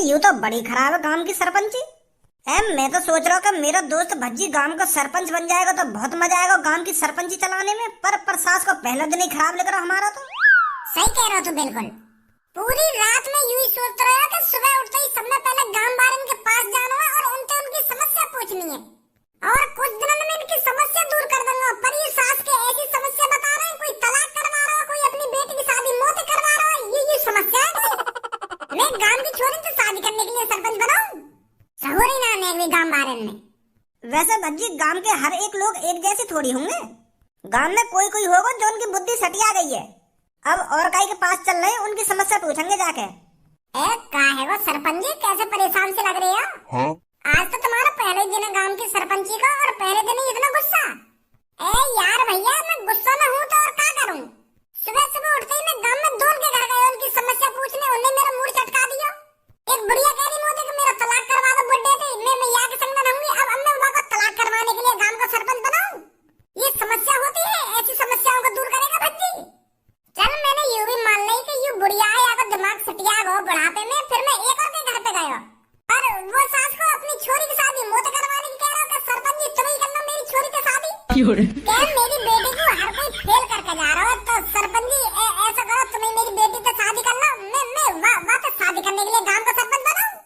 यूं तो बड़ी खराब है गांव की सरपंची। मैं तो सोच रहा हूँ कि मेरा दोस्त भज्जी गांव का सरपंच बन जाएगा तो बहुत मजा आएगा गांव की सरपंची चलाने में। पर सास को पहला दिन ही खराब लग रहा हमारा तो। सही कह रहा तू बिल्कुल। पूरी रात में यूं ही सोच रहा है कि सुबह उठते ही सबसे पहले गांव वालों के पास जाना है और उनसे उनकी समस्या पूछनी है और कुछ दिनों में इनकी समस्या दूर कर दूंगा। पर ये सास के ऐसी समस्या बता रहे हैं, कोई तलाक करवा रहा है, कोई अपनी बेटी की शादी मौत करवा रहा है। ये समस्या है। मैं गांव की छोरी से शादी करने के लिए सरपंच बनाऊं? सहोरी ना नेगवी गांव वाले में। वैसे भज्जी गांव के हर एक लोग एक जैसे थोड़ी होंगे। गांव में कोई कोई होगा जो उनकी बुद्धि सटिया गई है। अब और काई के पास चल रहे हैं, उनकी समस्या पूछेंगे जाके। का है वो सरपंच जी, कैसे परेशान से लग रही है? हाँ? आज तो तुम्हारा पहले दिन है गांव की सरपंची का और पहले दिन ही इतना गुस्सा। यार भैया, मैं गुस्सा न हूँ तो और क्या करूँ? सुबह सुबह उठते ही मैं गांव में दौड़ के घर गया उनकी समस्या पूछने। उन्हें मेरा मूड चटका दिया। एक बुढ़िया कह रही मोदी कि मेरा तलाक करवा दो बुड्ढे थे। मैं यहाँ के संग न रहूंगी। अब मैं उनका को तलाक करवाने के लिए गांव का सरपंच बनाऊं? ये समस्या होती है, ऐसी समस्याओं को दूर करेगा भज्जी। चल मैंने यूं भी मान ली कि यूं बुढ़िया या तो दिमाग सटिया हो बुढ़ापे में। फिर मैं एक और के घर पे गया और वो सास को अपनी छोरी की शादी मौत करवाने की कह रहा है। सरपंच जी तुम ही करना मेरी छोरी की शादी। क्या मेरी बेटी को हर कोई फेल करके जा रहा है? तो सरपंच जी ऐसा करो, तुम्हें मेरी बेटी से शादी करना। मैं वापस शादी करने के लिए गांव का सरपंच बनाऊं?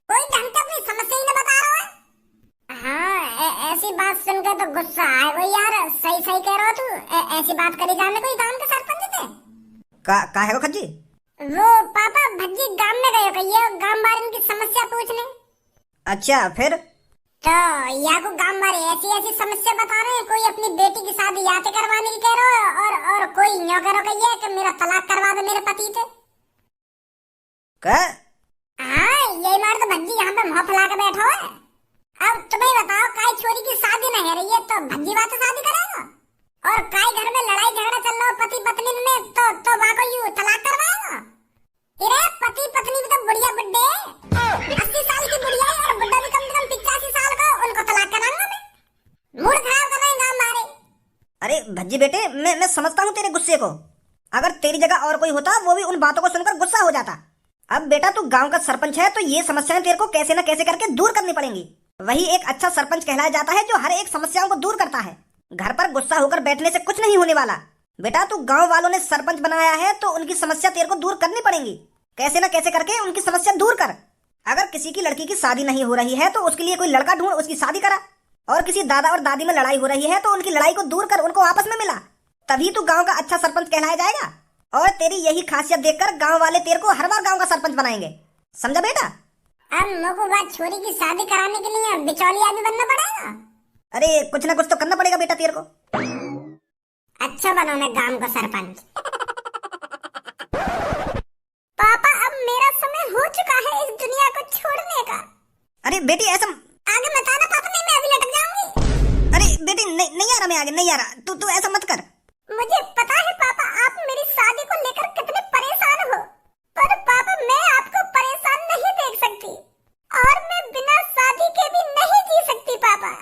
कोई ढंग से अपनी समस्या ही न बता रहा है। हाँ, ऐसी बात सुनकर तो गुस्सा आए वो यार। सही सही कह रहा तू। ऐसी बात करी जाने कोई गांव के सरपंच थे? का है वो खज्जी? वो पापा भज्जी गांव में गए कहिए गांव वालों की समस्या पूछने। अच्छा फिर? तो या को गांव वाले ऐसी ऐसी समस्या बता रहे हैं। कोई अपनी बेटी की शादी याते करवाने की कह रहा है और कोई यूं कह रहा है कि मेरा तलाक करवा दो मेरे पति से। क्या? हाँ, यही मार तो भज्जी यहाँ पे मुंह फैला के बैठा है। अब तुम्हें बताओ, काई छोरी की शादी नहीं है रही है तो भज्जी बात शादी करेगा? और काई घर में लड़ाई झगड़ा चल रहा हो पति पत्नी में तो वहाँ को यूं तलाक करवाएगा? इरे पति पत्नी भी तो बुढ़िया बुड्ढे 80 साल की बुढ़िया है और बुड्ढा भी कम से कम 85 साल का। उनको तलाक कराऊंगा मैं? मूड खराब कर रहे हैं गांव वाले। अरे भज्जी बेटे, मैं समझता हूँ तेरे गुस्से को। अगर तेरी जगह और कोई होता वो भी उन बातों को सुनकर गुस्सा हो जाता। अब बेटा तू गांव का सरपंच है तो ये समस्याएं तेरे को कैसे न कैसे करके दूर करनी पड़ेंगी। वही एक अच्छा सरपंच कहलाया जाता है जो हर एक समस्याओं को दूर करता है। घर पर गुस्सा होकर बैठने से कुछ नहीं होने वाला। बेटा तू गांव वालों ने सरपंच बनाया है तो उनकी समस्या तेरे को दूर करनी पड़ेगी। कैसे न कैसे करके उनकी समस्या दूर कर। अगर किसी की लड़की की शादी नहीं हो रही है तो उसके लिए कोई लड़का ढूंढ, उसकी शादी करा। और किसी दादा और दादी में लड़ाई हो रही है तो उनकी लड़ाई को दूर कर, उनको आपस में मिला। तभी तू गांव का अच्छा सरपंच कहलाया जाएगा। और तेरी यही खासियत देखकर गांव वाले तेरे को हर बार गांव का सरपंच बनाएंगे। समझा बेटा? अब मुझको बात छोरी की शादी कराने के लिए बिचौलिया भी बनना पड़ेगा? अरे कुछ ना कुछ तो करना पड़ेगा बेटा तेरे को। अच्छा बनो मैं गांव का सरपंच। पापा अब मेरा समय हो चुका है इस दुनिया को छोड़ने का। अरे बेटी ऐसा आगे मत आना पापा, नहीं मैं अभी लटक जाऊंगी। अरे बेटी नहीं आ रहा, मैं आगे नहीं आ रहा। तू ऐसा मत कर। मुझे पता है पापा आप मेरी शादी को लेकर कितने परेशान हो, पर पापा मैं आपको परेशान नहीं देख सकती और मैं बिना शादी के भी नहीं जी सकती पापा।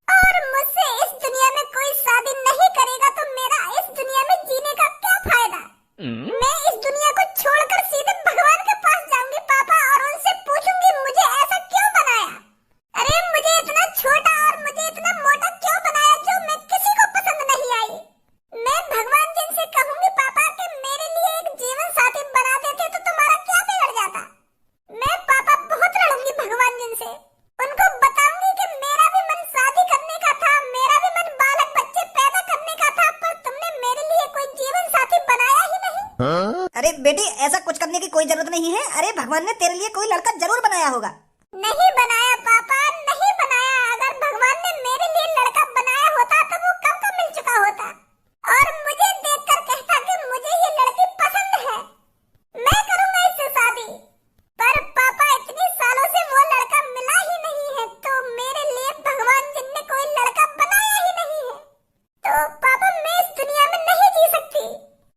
और मुझसे इस दुनिया में कोई शादी नहीं करेगा तो मेरा इस दुनिया में जीने का क्या फायदा? मैं इस दुनिया को छोड़कर सीधे भगवान के पास जाऊंगी पापा और उनसे पूछूंगी मुझे ऐसा क्यों बनाया? अरे मुझे इतना छोटा और मुझे इतना मोटा क्यों बनाया जो मैं किसी को पसंद नहीं आई? मैं भगवान जी से कहूंगी पापा कि मेरे लिए एक जीवन साथी बना देते तो तुम्हारा क्या बिगड़ जाता? मैं पापा बहुत लड़ूंगी भगवान जी से। उनको बताऊंगी कि मेरा भी मन शादी करने का था, मेरा भी मन बालक बच्चे पैदा करने का था, पर तुमने मेरे लिए कोई जीवन साथी बनाया ही नहीं। अरे बेटी ऐसा कुछ करने की कोई जरूरत नहीं है। अरे भगवान ने तेरे लिए कोई लड़का जरूर बनाया होगा। नहीं बनाया पापा, नहीं बनाया। अगर भगवान ने मेरे लिए लड़का बनाया होता तो वो कब का मिल चुका होता और मुझे देखकर कहता कि मुझे ये लड़की पसंद है, मैं करूंगा इससे शादी। पर पापा इतने सालों से वो लड़का मिला ही नहीं है तो मेरे लिए भगवान जी ने कोई लड़का बनाया ही नहीं है। तो पापा मैं इस दुनिया में नहीं जी सकती।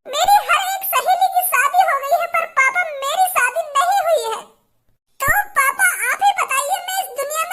मेरी हर एक सहेली की शादी हो गई है पर पापा मेरी शादी नहीं हुई है। तो पापा आप ही बताइए मैं इस दुनिया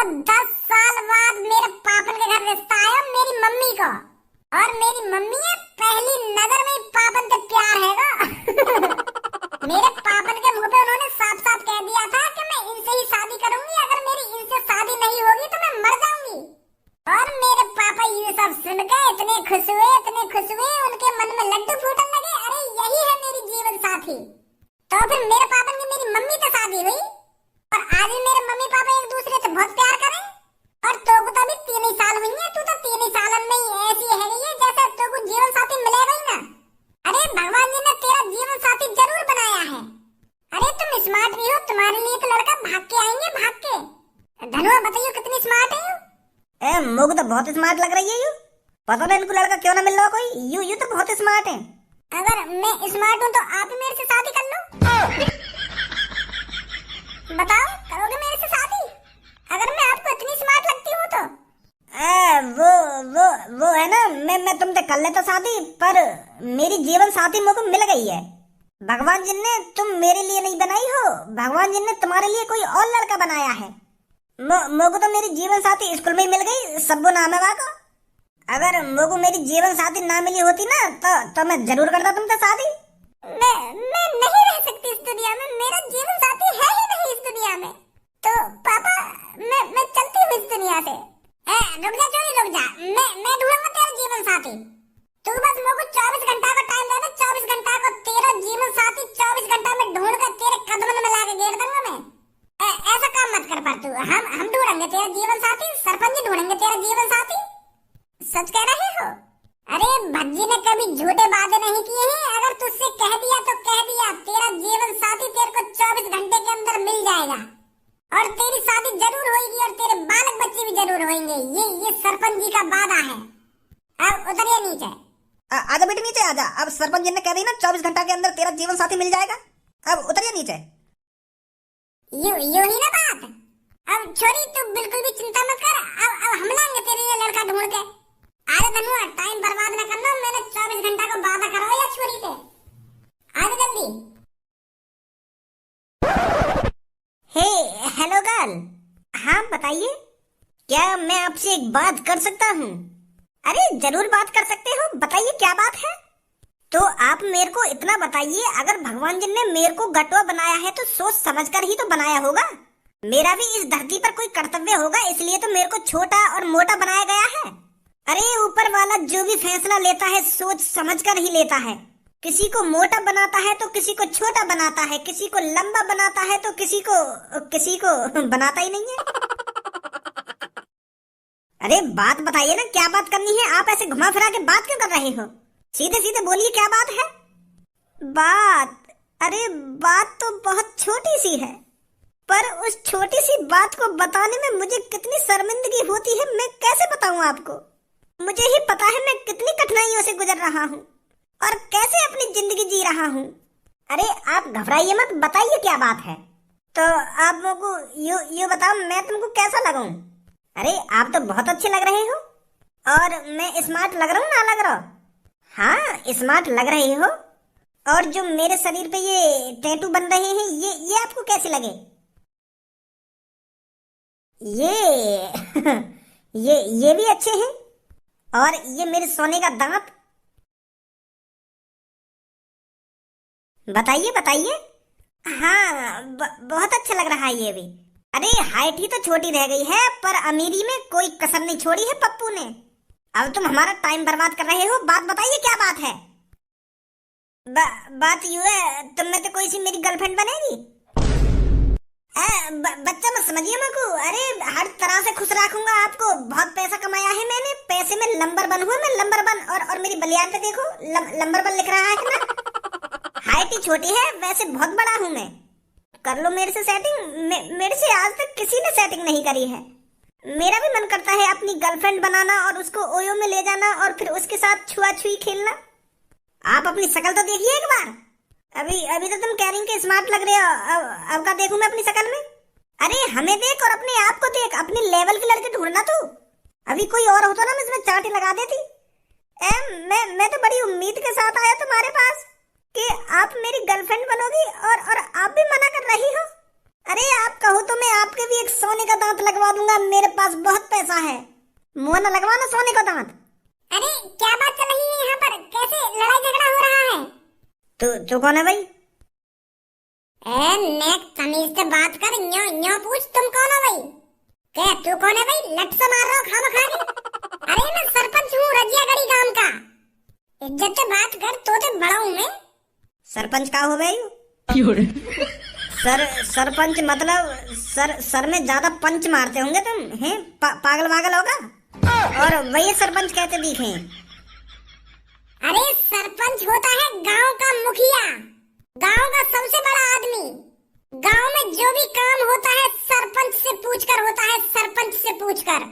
10 साल बाद मेरे पापन के घर रिश्ता आया मेरी मम्मी को, और मेरी मम्मी है पहली नजर में ही पापन से प्यार है मेरे पापन के मुंह पे उन्होंने साफ साफ कह दिया था कि मैं इनसे ही शादी करूंगी, अगर मेरी इनसे शादी नहीं होगी तो मैं मर जाऊंगी। और मेरे पापा ये सब सुनकर इतने खुश हुए, उनके मन में लड्डू फूटने लगे, अरे यही है मेरी जीवन साथी। तो फिर मेरे पापा की मेरी मम्मी से शादी हुई, और आज भी मेरे मम्मी पापा एक दूसरे से बहुत प्यार करें। और तो को तो अभी 3 ही साल हुई है, तू तो 3 ही साल में ही ऐसी है गई है जैसे तो को जीवन साथी मिलेगा ही ना। अरे भगवान जी ने तेरा जीवन साथी जरूर बनाया है। अरे तुम स्मार्ट भी हो, तुम्हारे लिए तो लड़का भाग के आएंगे, भाग के। धनुआ बताइए कितनी स्मार्ट है ए मुझे तो बहुत स्मार्ट लग रही है यू। पता नहीं इनको लड़का क्यों ना मिल रहा कोई। यू तो बहुत स्मार्ट है। अगर मैं स्मार्ट हूँ तो आप ही मेरे से शादी कर लो। बताओ करोगे मेरे से शादी अगर मैं आपको इतनी स्मार्ट लगती हूँ तो? वो है ना, मैं तुमसे कर लेता शादी, पर मेरी जीवन साथी मुझको मिल गई है। भगवान जी ने तुम मेरे लिए नहीं बनाई हो, भगवान जी ने तुम्हारे लिए कोई और लड़का बनाया है। मुझको तो मेरी जीवन साथी स्कूल में ही मिल गई, सब्बो नाम है वाको। अगर मुझको मेरी जीवन साथी ना मिली होती ना तो मैं जरूर करता तुमसे शादी। मैं नहीं रह सकती इस दुनिया में, मेरा जीवन साथी है ही नहीं इस दुनिया में। तो पापा मैं चलती हूँ इस दुनिया से। रुक जा चोरी, रुक जा, मैं ढूंढूंगा तेरा जीवन साथी। तू बस मुझको 24 घंटा का टाइम दे दे, 24 घंटा को तेरा जीवन साथी 24 घंटा में ढूंढ कर तेरे कदम में लाके घेर दूंगा मैं। ऐसा काम मत कर पा तू, हम ढूंढेंगे तेरा जीवन साथी, सरपंच जी ढूंढेंगे तेरा जीवन साथी। सच कह रहे हो? अरे भज्जी ने कभी झूठे वादे नहीं किए हैं, अगर तुझसे कह दिया तो कह दिया, तेरा जीवन साथी तेरे को 24 घंटे के अंदर मिल जाएगा, और तेरी शादी जरूर होगी, और तेरे बालक बच्चे भी जरूर होंगे। ये सरपंच जी का वादा है। अब उतरिए नीचे। आजा बेटे नीचे आजा। अब सरपंच जी ने कह दी ना 24 घंटा के अंदर तेरा जीवन साथी मिल जाएगा। अब उतरिए नीचे। यू ही ना बात। अब छोरी तू बिल्कुल भी चिंता मत कर, अब हम लाएंगे तेरे लिए लड़का ढूंढ के। आजा धनुआ, टाइम बर्बाद न करना, मैंने 24 घंटा को वादा करवाया छोरी से। आजा जल्दी। हे हेलो गर्ल। हाँ बताइए, क्या मैं आपसे एक बात कर सकता हूँ? अरे जरूर बात कर सकते हो, बताइए क्या बात है। तो आप मेरे को इतना बताइए, अगर भगवान जी ने मेरे को गटवा बनाया है तो सोच समझ कर ही तो बनाया होगा। मेरा भी इस धरती पर कोई कर्तव्य होगा, इसलिए तो मेरे को छोटा और मोटा बनाया गया है। अरे ऊपर वाला जो भी फैसला लेता है सोच समझ कर ही लेता है। किसी को मोटा बनाता है तो किसी को छोटा बनाता है, किसी को लंबा बनाता है तो किसी को बनाता ही नहीं है। अरे बात बताइए ना, क्या बात करनी है? आप ऐसे घुमा फिरा के बात क्यों कर रहे हो? सीधे सीधे बोलिए क्या बात है। बात? अरे बात तो बहुत छोटी सी है, पर उस छोटी सी बात को बताने में मुझे कितनी शर्मिंदगी होती है, मैं कैसे बताऊं आपको। मुझे ही पता है मैं कितनी कठिनाइयों से गुजर रहा हूँ और कैसे अपनी जिंदगी जी रहा हूँ। अरे आप घबराइए मत, बताइए क्या बात है। तो आप मुझको यू बताओ, मैं तुमको कैसा लगूं? अरे आप तो बहुत अच्छे लग रहे हो। और मैं स्मार्ट लग रहा हूँ ना लग रहा? हाँ स्मार्ट लग रहे हो। और जो मेरे शरीर पे ये टैटू बन रहे हैं ये आपको कैसे लगे? ये ये भी अच्छे हैं। और ये मेरे सोने का दांत, बताइए बताइए। हाँ बहुत अच्छा लग रहा है ये भी। अरे हाइट ही तो छोटी रह गई है, पर अमीरी में कोई कसर नहीं छोड़ी है पप्पू ने। अब तुम हमारा टाइम बर्बाद कर रहे हो, बात बताइए क्या बात है। बात यूं है, तुम में तो कोई सी मेरी गर्लफ्रेंड बनेगी। बच्चा मत समझिए मेरे को। अरे हर तरह से खुश रखूंगा आपको, बहुत पैसा कमाया है मैंने, पैसे में नंबर 1 हूँ मैं, नंबर 1। और मेरी बलियान पे देखो नंबर 1 लिख रहा है ना। हाइट ही छोटी है, वैसे बहुत बड़ा हूँ मैं। कर लो मेरे से सेटिंग। मेरे से आज तक किसी ने सेटिंग नहीं करी है। मेरा भी मन करता है अपनी गर्लफ्रेंड बनाना और उसको ओयो में ले जाना और फिर उसके साथ छुआ छुई खेलना। आप अपनी शक्ल तो देखिए एक बार। अभी तो तुम कह रही कि स्मार्ट लग रहे हो, अब का देखूं मैं अपनी शक्ल में? अरे हमें देख और अपने आप को देख, अपने लेवल के लड़के ढूंढना तू। अभी कोई और होता ना मैं इसमें चांटी लगा देती। मैं तो बड़ी उम्मीद के साथ आया तुम्हारे पास कि आप मेरी गर्लफ्रेंड बनोगी और आप भी मना कर रही हो। अरे आप कहो तो मैं आपके भी एक सोने का दांत लगवा दूंगा, मेरे पास बहुत पैसा है। मुंह न लगवाना सोने का दांत। अरे क्या बात चल रही है यहाँ पर? कैसे लड़ाई झगड़ा हो रहा है? तू कौन है भाई? नेक तमीज से बात कर। न्यो न्यो पूछ तुम कौन हो भाई? क्या तू कौन है भाई? लट से मार रहा हो खामखारी। अरे मैं सरपंच हूँ रजियागढ़ी गांव का। इज्जत से बात कर, तो बड़ा हूँ मैं। सरपंच का हो भाई? सरपंच मतलब सर में ज्यादा पंच मारते होंगे तुम हैं? पागल वागल होगा। और वही सरपंच कहते दिखे। अरे सरपंच होता है गांव का मुखिया, गांव का सबसे बड़ा आदमी। गांव में जो भी काम होता है सरपंच से पूछकर होता है, सरपंच से पूछकर।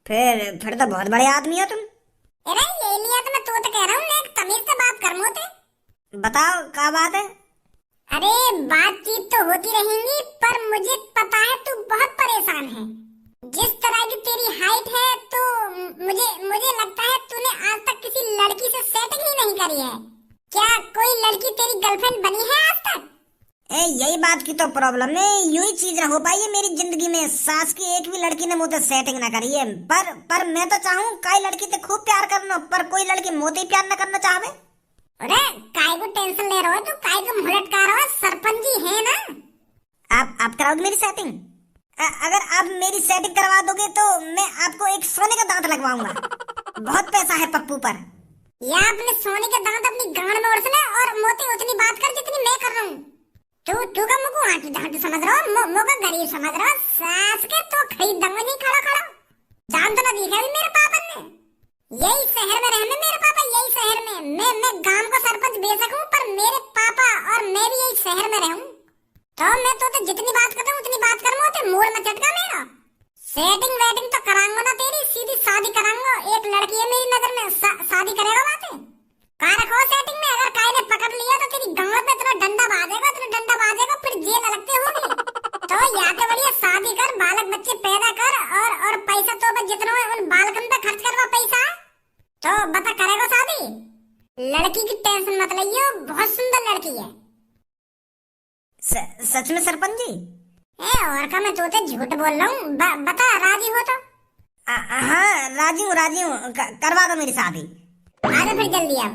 फिर तो बहुत बड़े आदमी हो तुम। अरे ये लिया तो मैं तो कह रहा हूँ, एक तमीज से बात कर मोते। बताओ क्या बात है? अरे बातचीत तो होती रहेंगी, पर मुझे पता है तू बहुत परेशान है। जिस तरह की तेरी हाइट है तो मुझे लगता है तूने आज तक किसी लड़की से सेटिंग ही नहीं करी है। क्या कोई लड़की तेरी गर्लफ्रेंड बनी है आज तक? यही बात की तो प्रॉब्लम है। यही चीज हो पाई है मेरी जिंदगी में। सास की एक भी लड़की ने मुझे सेटिंग ना करी है। पर मैं तो चाहूँ कई लड़की से खूब प्यार करना, पर कोई लड़की मोते ही प्यार न करना चाहे। अरे काय को टेंशन ले रहे हो? तू काय को मुलटका रहा हो? सरपंच जी है ना। आप कराओगे मेरी सेटिंग? अगर आप मेरी सेटिंग करवा दोगे तो मैं आपको एक सोने का दांत लगवाऊंगा। बहुत पैसा है पप्पू पर। या अपने सोने का दांत अपनी गांड में उड़स ले और मोती उतनी बात कर जितनी मैं कर रहा हूँ। तू का मुझको हाथ समझ रहा हो? मुझको गरीब समझ रहा हो? सास के तो खरीद दूंगा नहीं खड़ा खड़ा। जान तो ना दिखा भी मेरे पापा ने। यही शहर में रहने मेरे पापा, यही शहर में मैं गांव को सरपंच बेशक हूँ, पर मेरे पापा और मैं भी यही शहर में रहूं। तो मैं तो जितनी बात करता हूँ उतनी बात कर मोते, मूड में चटका मेरा। सेटिंग वेटिंग तो कराऊंगा ना तेरी, सीधी शादी कराऊंगा। एक लड़की है मेरी नजर में, शादी करेगा बातें कहाँ रखो सेटिंग में। अगर काई ने पकड़ लिया तो तेरी गांव में इतना डंडा बाजेगा, फिर जेल लगते होगी। तो या तो बढ़िया शादी कर, बालक बच्चे पैदा कर, और पैसा तो जितना है उन बालकन पे खर्च करवा पैसा। तो बता करेगा शादी? लड़की की टेंशन मत लियो, बहुत सुंदर लड़की है। सच में सरपंच जी? और का मैं तो झूठ बोल रहा हूँ? बता राजी हो तो? हाँ राजी हूँ। करवा दो मेरी शादी। आजा फिर जल्दी अब।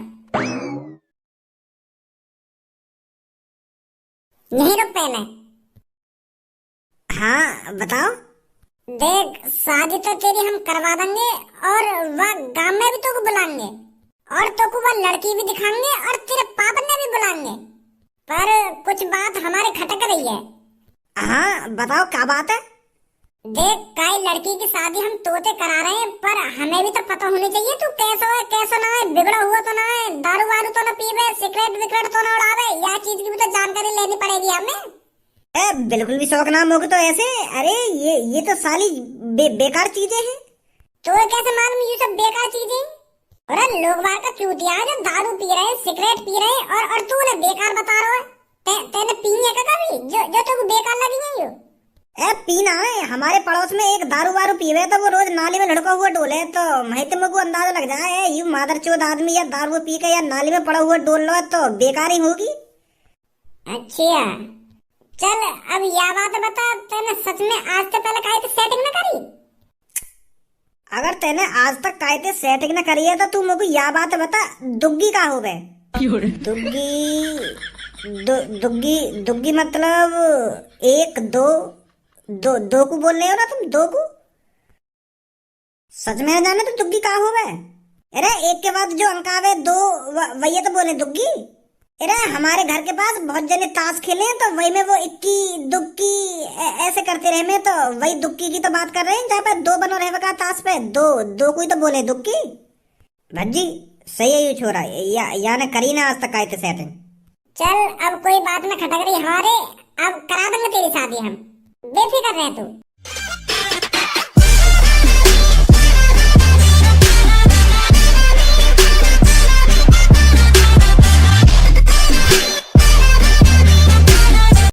यहीं रुक पहले। हाँ बताओ। देख शादी तो तेरी हम करवा देंगे, और वह गांव में भी तुमको बुलाएंगे, और तुमको वह लड़की भी दिखाएंगे, और तेरे पापा ने भी बुलाएंगे। पर कुछ बात हमारे खटक रही है। हाँ बताओ क्या बात है? देख काई लड़की की शादी हम तोते करा रहे हैं, पर हमें भी तो पता होनी चाहिए तू कैसा है कैसा ना है, बिगड़ा हुआ तो ना है, दारू वारू तो ना पीवे, सिगरेट विगरेट तो ना उड़ावे। यह चीज की भी तो जानकारी लेनी पड़ेगी हमें। बिल्कुल भी शौक नाम होगा तो ऐसे। अरे ये तो साली बेकार चीजें हैं। तो कैसे मालूम ये सब बेकार चीजें? अरे लोग बाहर का चूतिया है जो दारू पी रहे हैं, सिगरेट पी रहे हैं, और तू उन्हें बेकार बता रहा है। तेने पी है क्या कभी जो तुमको बेकार लगी है? यो पीना है। हमारे पड़ोस में एक दारू वारू पीवे तो वो रोज नाली में लड़का हुआ डोले, तो मैं तुमको अंदाजा लग जाए यू मादरचोद आदमी या दारू पी के या नाली में पड़ा हुआ डोल लो तो बेकार ही होगी। अच्छा चल अब यह बात बता, तेने सच में आज से पहले काहे थी सेटिंग न करी? अगर तेने आज तक काहे थे सेटिंग न करी है तो तू मुझको यह बात बता, दुग्गी का हो गए? दुग्गी मतलब एक दो को बोल रहे हो ना तुम? दो को सच में जाने तो दुग्गी का हो गए? अरे एक के बाद जो अंक आवे दो वही तो बोले दुग्गी। अरे हमारे घर के पास बहुत जने ताश खेले हैं तो वही में वो इक्की दुक्की ऐसे करते रहे में, तो वही दुक्की की तो बात कर रहे हैं जहाँ पे दो बनो रहे का ताश पे दो कोई तो बोले दुक्की। भज्जी सही है ये छोरा, या ने करी ना आज तक आए थे सेटिंग। चल अब कोई बात न खटक रही हमारे, अब करा देंगे तेरी शादी हम, बेफिक्र रह तू।